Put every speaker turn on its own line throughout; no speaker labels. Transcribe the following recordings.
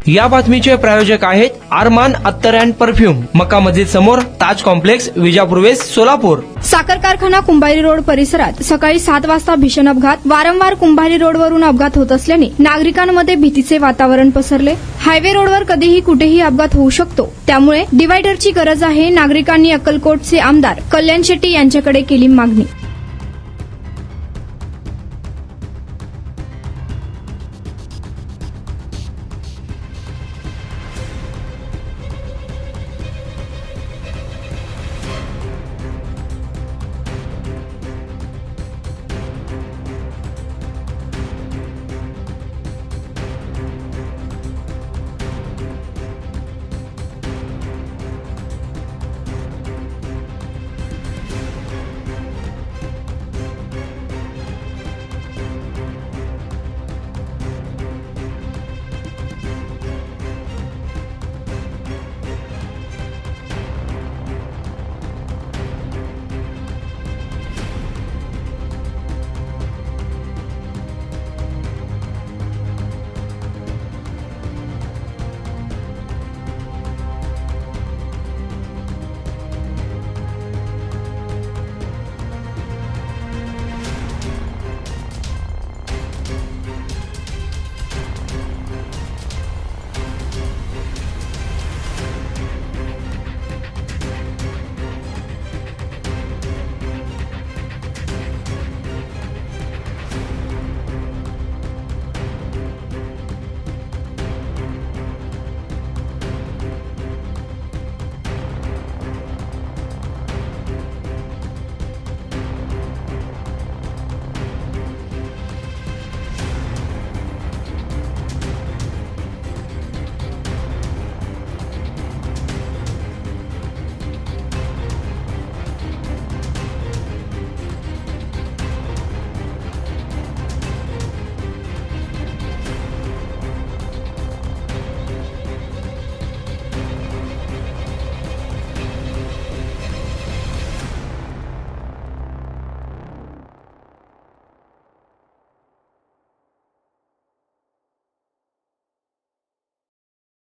या बातमीचे प्रायोजक आहेत अरमान अत्तर अँड परफ्यूम, मक्का मस्जिद समोर, ताज कॉम्प्लेक्स, विजापूर वेस्ट, सोलापूर।
साखर कारखाना कुंभारी रोड परिसरात सकाळी 7 वाजता भीषण अपघात। वारंवार कुंभारी रोडवरून अपघात होत असल्याने नागरिकांमध्ये भीतीचे वातावरण पसरले। हायवे रोडवर कधीही कुठेही अपघात होऊ शकतो, त्यामुळे डिव्हायडरची गरज आहे। नागरिकांनी अक्कलकोटचे आमदार कल्याण शेट्टी यांच्याकडे केली मागणी।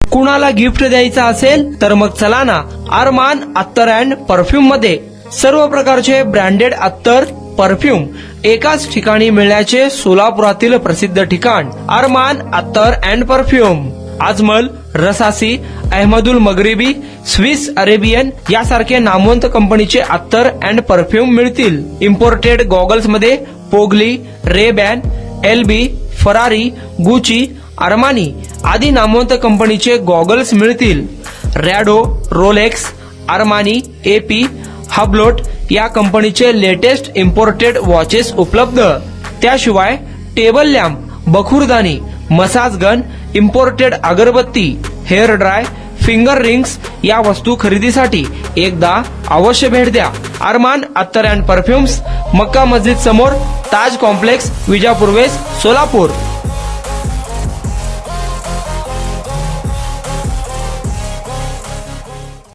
कुणाला गिफ्ट द्यायचं असेल तर मग चला ना अरमान अत्तर अँड परफ्यूम मध्ये। सर्व प्रकारचे ब्रँडेड अत्तर परफ्यूम एकाच ठिकाणी मिळण्याचे सोलापुरातील प्रसिद्ध ठिकाण अरमान अत्तर and perfume. Ajmal, Rasasi, Ahmed Al Maghribi, Swiss Arabian यासारखे नामवंत कंपनीचे अत्तर अँड परफ्यूम मिळतील। इम्पोर्टेड गॉगल्स मध्ये पोगली, Rayban, LB, Ferrari, Gucci, Armani आदी नामवंत कंपनीचे गॉगल्स मिळतील। Rado, Rolex, Armani, AP, Hublot या कंपनीचे लेटेस्ट इम्पोर्टेड वॉचेस उपलब्ध। त्याशिवाय टेबल लॅम्प, बखुरदानी, मसाज गन, इम्पोर्टेड अगरबत्ती, हेअर ड्राय, फिंगर रिंग्स या वस्तू खरेदीसाठी एकदा अवश्य भेट द्या। अरमान अत्तर अँड परफ्यूम्स, मक्का मस्जिद समोर, ताज कॉम्प्लेक्स, विजापूर वेस्ट, सोलापूर।